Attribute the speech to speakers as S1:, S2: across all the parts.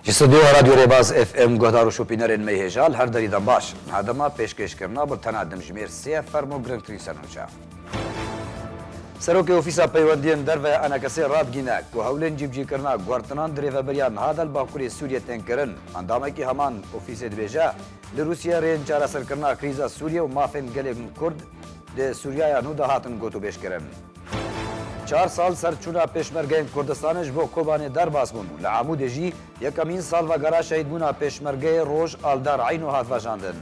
S1: استودیو رادیو ریباز اف ام گهدار و شوپینرین میهجال هر دری دم باش هدما پیشکش کرنا بر تنها دمجمیر سی فرمو گرنتری سرنوچا سروک اوفیسا پیوندین در و انا کسی راد گینا کو هولن جیبجی کرنا گورتنان دریو بریان هادل باکوری سوریه تنکرن اندامه کی همان اوفیس دبیجا لروسیا رین چارا سر کرنا کریزا سوریه و مافن گلگ کرد ده سوریه نو دهاتن گوتو بیش کرن 4 سال سرچونا پیشمرگین کردستانش بو کوبانه در باز بون لعمود جی یکمین سال و گرا شهید بونا پیشمرگی روج آلدار عینو هات وجاندن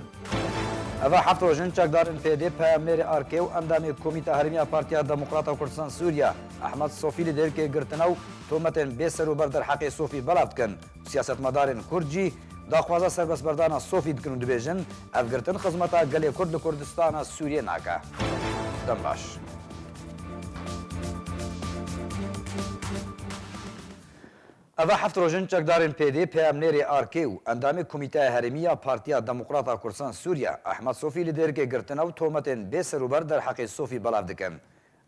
S1: اوه هفت روزن چکدارن پیده پیامنر آرکیو اندام کمیته هرمیا پارتیا دموکراتا کردستان سوریا احمد صوفی لیدر که گرتناو تومتن بیسر و بردر حق صوفی بلافت کن سیاست مدارن کردجی داخوازا سربس بردانا صوفی دکن دبیجن افگرتن خدمتا گلی کرد کردستان سوریه ناکا دم باش اوه هفت روزن چکدارن پیده پیامنر آرکیو اندام کمیته هرمیا پارتیا دموکراتا کردستان سوریا احمد صوفی لیدر که گرتناو تومتن بیسر و بردر حق صوفی بلافت کن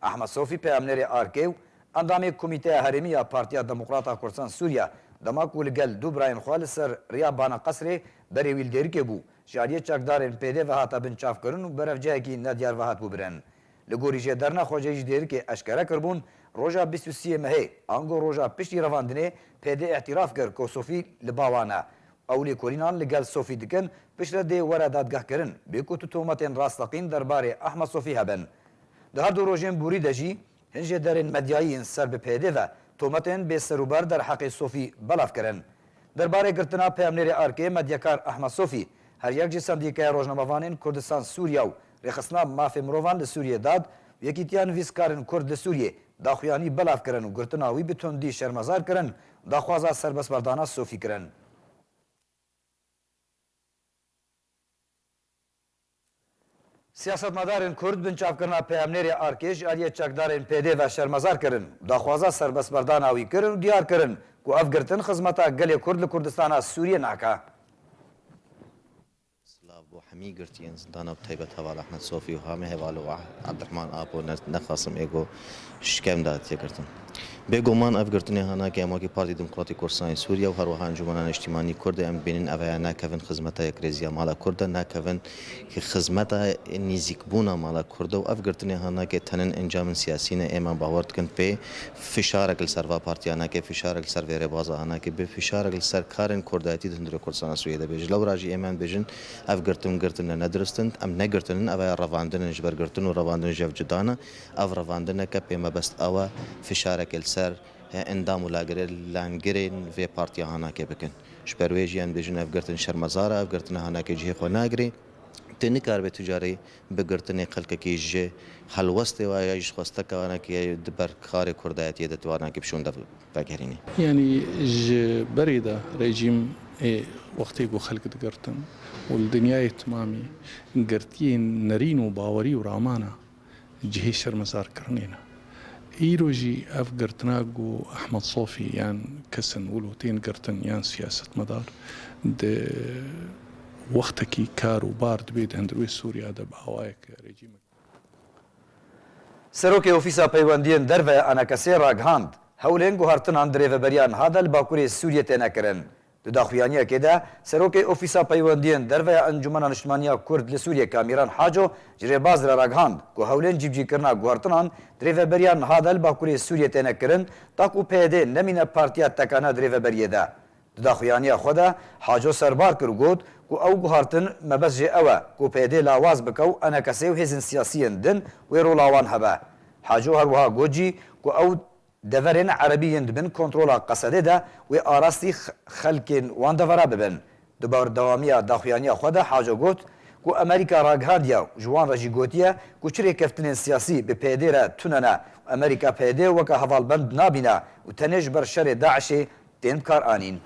S1: احمد صوفی پیامنر آرکیو اندام کمیته هرمیا پارتیا دموکراتا کردستان سوریا دماکو لگل دو براین خالصر ریا بانا قصر بری ویلدر که بو جاریه چکدارن پیده و هاتا بنچاف کرن و برف جای کی ندیار و هات بو برن لگوری جه درنا خوجه دیر که اشکره کربون روژا 23 مهی آنگو روژا پشتی رواندنه پیده اعتراف کر که صوفی لباوانا اولی کورینان لگل صوفی دکن پشت ده ورا دادگاه کرن بیکو تو تومتین راستقین درباره احمد صوفی هبن ده هر دو روژین بوری دجی هنجه درین مدیایی سر به پیده و تومتین به سروبر در حق صوفی بلاف کرن درباره گرتنا پیامنر آرکی مدیکار احمد صوفی هر یک جسم دیگه روزنامه‌وانین کردستان سوریا و رخصنا مافی مروان لسوریه داد یکیتیان ویسکارن کرد لسوریه داخویانی بلاف کرن و گرتناوی بتوندی شرمزار کرن داخوازا سربس بردانا صوفی کرن سیاست مدارن کرد بنچاف کرنا پیامنر آرکیش آریه چکدارن پیده و شرمزار کرن داخوازا سربس برداناوی کرن و دیار کرن کو افگرتن خدمتا گلی کرد لکردستان سوریه ناکا
S2: بو حمی گرتین زندانا بطیبت حوال احمد صوفی و همه حوالو عبدالرحمن آبو نخواستم ایگو شکم داد گرتن بگومان اف گرتنی هانا که اما کی پارتی دموکراتی کردستان سوریا و هر وها انجمنان اجتماعی کرد ام بینن اویا ناکفن خدمت اکرزیا مالا کرد ناکفن که خدمت نیزیک بونا مالا کرد و اف گرتنی هانا که تنن انجام سیاسی نه اما باورد کن په فشار کل سروا پارتیانا که فشار کل سرویر بازا هانا که به فشار کل سر کارن کردایتی دندر کردستان سوریا ده بج لو راجی ایمان بجن اف گرتن ندرستند ام نگرتن اویا رواندن جبر گرتن و رواندن جف جدانا اف رواندن که په مبست اوا فشار کل سر اندام ولاگره لانگرین و پارتیا هانا که بکن شپرویجیان بجن افگرتن شرمزاره افگرتن هانا که جه خو ناگری تنی کار به تجاری بگرتن خلق کی جه حلوست و یاش خواسته کوانا که دبر کار کردایتی دتوانا که بشون بگرینی
S3: يعني بريدة ريجيم وقتي جو خلق دقرتن والدنيا تمامي قرتين نرين وباوري ورامانا جهي شرمزار كرنينا ایروجی اف گرتناگو احمد صوفی یان کسن ولوتین گرتن یان سیاست مدار ده وقت کی کار و بارد بید هندروی سوریا ده باوایک رژیم
S1: سروک اوفیسا پیوندین در و انا کسی راگهاند هولین گوهرتن اندری و بریان هادل باکوری سوریه تنکرن دو داخویانیه که ده سروک اوفیسا پیوندین در و انجمن اجتماعی کرد لسوریه کامیران حاجو جری باز را راگهاند کو هولین جیبجی کرنا گوهرتنان دریو بریان هادل باکوری سوریه تنکرن تاکو پیده نمینه پارتیا تکانه دریو بریه ده دو داخویانیه خوده حاجو سربار کرو گود کو او گوهرتن مبز جه اوه کو پیده لاواز بکو انا کسی و هزین سیاسیین دن و رولاوان هبه حاجو هروها گوجی کو او دورین عربیین دبن کنترل قصده ده و آراستی خلکین وان دورا ببن دبار دوامی داخویانی خود حاجو گوت کو امریکا راگهاندیا جوان رجی گوتیا کو چری کفتن سیاسی به پیده را توننا امریکا پیده وکا حوال بند نابینا و تنج بر شر داعش تین کار آنین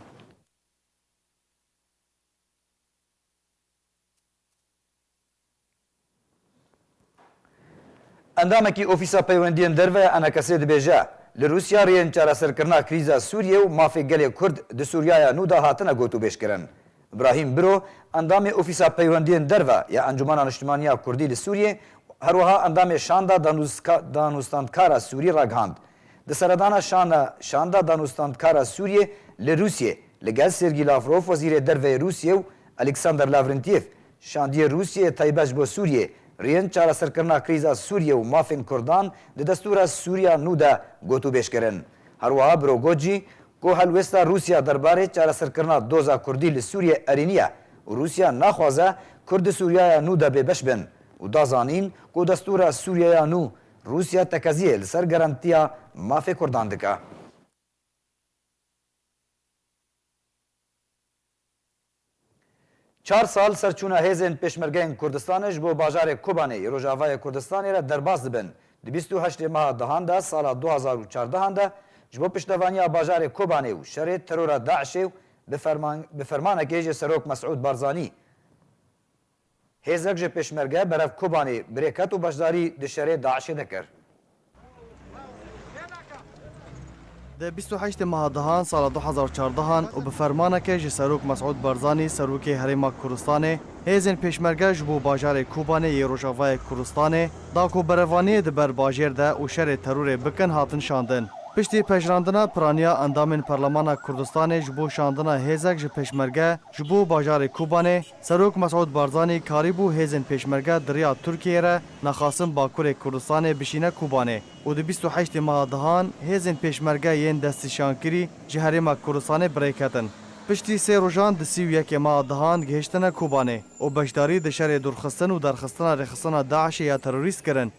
S1: اندامکی اوفیسا پیوندین دروه انا کسی دبیجه لروسیا رین چارا سرکرنا کریزا سوریه و مافی گلی کرد د سوریایا نو دا هاتنه گوتو بیش کرن ابراهیم برو اندام اوفیسا پیوندین دروه یا انجمن اجتماعی کردی لسوریه هر وها اندام شاندا دانوستاندکارا سوری راگهاند د سردانا شاندا دانوستاندکارا سوریه لروسیه لەگەل سێرگی لافرۆف وەزیرê derveyê Rûsyê û Alexander Lavrentiev şandiye Rûsyayê taybet ji bo Sûriyê rêyên çareserkirina krîza Sûriyê û mafên Kurdan di destûra Sûriya nû de gotûbêjkirin. Herwiha biro got jî ku helwesta Rûsya derbarê çareserkirina doza Kurdî li Sûriyê erîniye û Rûsya naxwaze Kurd di Sûriyaya nû de bêbeş bin û da zanîn ku destûra Sûriyaya nû Rûsya tekeziyê li ser garantiya mafê Kurdan dike. Çar sal serçûna hêzên pêşmergeyên Kurdistanê ji bo bajarê Kobanê ê Rojavayê Kurdistanê re derbas dibin. Di 28 meha dihan de sala 2014 de ji bo piştevaniya bajarê Kobanê û şerê terora Daişê bi fermanekê jê Serok Mesûd Barzanî. Hêzek ji pêşmerge berev Kobanê birêket û beşdarî di şerê Daişê dikir.
S4: Di 28 meha dihan sala 2014 û bi fermanekê ji Serok Mesûd Barzanî Serokê Herêma Kurdistanê hêzên pêşmerge ji bo bajarê Kobanê yê Rojavayê Kurdistanê da ku berevaniyê di ber bajêr de û şerê terorê bikin hatin şandin. Piştî pejrandina piraniya endamên Parlemana Kurdistanê ji bo şandina hêzek ji pêşmerge ji bo bajarê Kobanê, Serok Mesûd Barzanî karîbû hêzên pêşmerge diriya Tirkiyeyê re naxwasin Bakurê Kurdistanê bişîne Kobanê û di 28 meha dihan hêzên pêşmerge yên destîşankirî ji Herêma Kurdistanê birêketin. Piştî sê rojan di 31 meha dihan gihîştine Kobanê û beşdarî di şerê dûrxistin û derxistina rêxistina Daişê ya terorîst kirin.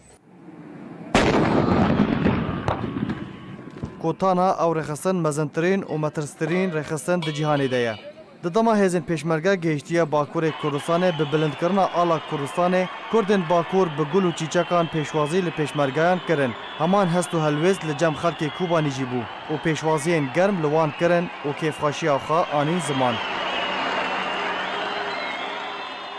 S4: Kotana ew rêxistin mezintirîn û metirstrîn rêxistin di cîhanê de ye. Di dema hêzên pêşmerge gihîştiye Bakurê Kurdistanê bi bilindkirina ala Kurdistanê, Kurdên Bakur bi gul û çîçekan pêşwazî li pêşmergeyan kirin. Heman hest û helwêst li cem xelkê Kobanî jî bû û pêşwaziyên germ li wan kirin û kêfxweşiya xwe anîn ziman.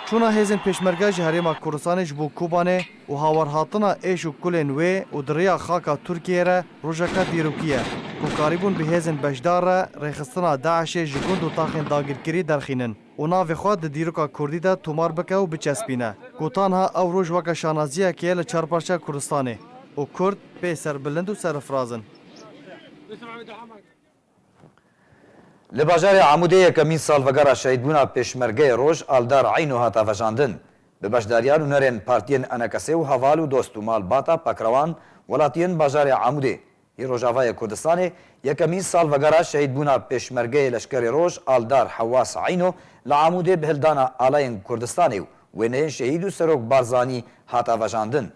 S4: Çûna hêzên pêşmerge ji Herêma Kurdistanê ji bo Kobanê û hawerhatina êş û kulên wê û diriya xaka Tirkiyeyê re rojeka dîrokî ye ku karîbûn bi hêzên beşdar re rêxistina Daişê ji gund û taxên dagirkirî derxînin û navê xwe di dîroka Kurdî de tomar bike û biçespîne. Gotanha ew roj weke şanaziyekê ye li çarpaşa Kurdistanê û Kurd pê serbilind û serifrazin.
S1: Li bajarê Amûdê yekemîn salvegera şehîdbûna pêşmergeyê roj Aldar Eynû hata vejandin. Bi beşdariyan û nerên partiyên NKS û Heval û Dost û Malbata Pakrewan welatiyên bajarê Amûdê yê Rojavayê Kurdistanê yekemîn salvegera şehîdbûna pêşmergeyê leşkerê roj Aldar Hewas Eynû li Amûdê bi hildana alayên Kurdistanê û wêneyên şehîd û Serok Barzanî hata vejandin.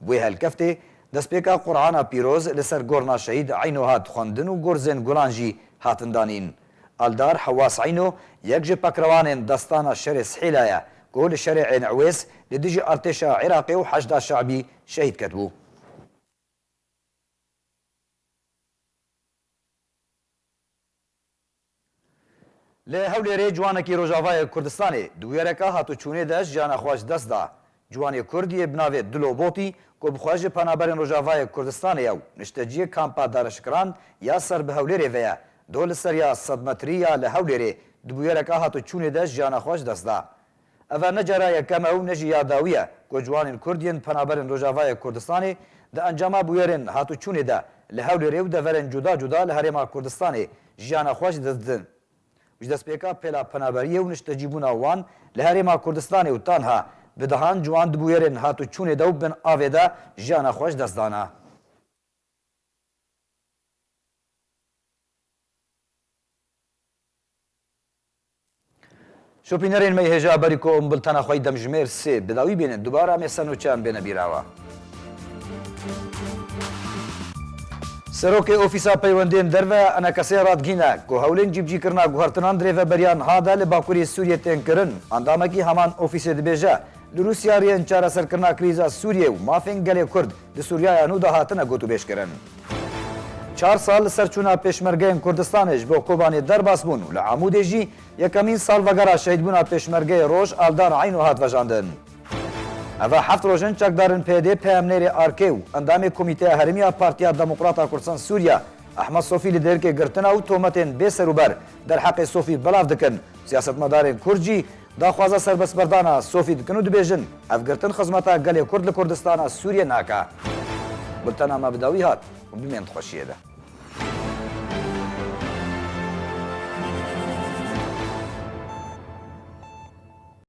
S1: Wê helkeftê destpêka Qur'ana pîroz li ser gorna şehîd Eynû hat xwendin û gorzên gulan jî hatin danîn. Aldar Hewas Eynû yek ji pekrewanên destana şerê Sihêla ye ku li şerê Ên Ewês li dijî artêşa Iraqê û heşda şeعبî şehîd ketibû. Li Hewlêrê ciwanekî Rojavayê Kurdistanê di wêreka hatûçûnê de jiyana xwe ji dest da. Ciwanê Kurdî bi navê Dilobotî ku bi xwe ji penaberên Rojavayê Kurdistanê ew nişteciyê kampa dareşkiran ya ser bi Hewlêrê ve ye. Do li ser ya sedmetirî ya li Hewlêrê di wêreka hatûçûnê de jiyana xwe ji dest da. Ev ne cara yekem ew ne jî yadawi ye ku ciwanên Kurd yên penaberên Rojavayê Kurdistanê di encama bûyerên hatûçûnê de li Hewlêrê û deverên cuda cuda li Herêma Kurdistanê jiyana xwe ji dest didin. Ji destpêka pêla penaberiyê û niştecîbûna wan li Herêma Kurdistanê û tanha bi dihan ciwan di bûyerên hatûçûnê de û bin avê de jiyana xwe ji dest dana. Şopînerên me hêja berî ku em biltena xwe demjimêr sê bi dawî bînin dubara me senûçeyan bêne bîrawa. Serokê Ofîsa Peywendiyên Derve NKSê radgîne ku hewlên cîbcîkirina guhertinan dirêveberiyan ha de li Bakurê Sûriyê tên kirin. Endamekî heman ofîsê dibêje li Rûsya rêyên çareserkirina krîza Sûriyê û mafên gelê Kurd di Sûriyaya nû de hatine gotûbêjkirin. 4 sal li serçûna pêşmergeyên Kurdistanê ji bo Kobanê derbas bûn û li Amûdê jî yekemîn salvegera şehîdbûna pêşmergeyê roj Aldar Eynû hat vejandin. Ev heft rojin çekdarên PD peyamnêrê Arkê û endamê Komîteya Herêmiya Partiya Demokrata Kurdistan Sûriya Ahmed Sofî li derkê girtina û tometên bêserûber derheqê Sofî belav dikin. Siyasetmedarên Kurd jî daxwaza serbestberdana Sofî dikin û dibêjin ev girtin xizmeta gelê Kurd li Kurdistana Sûriyê nake. Bultena me bi dawî hat û bimên xweşiyê de.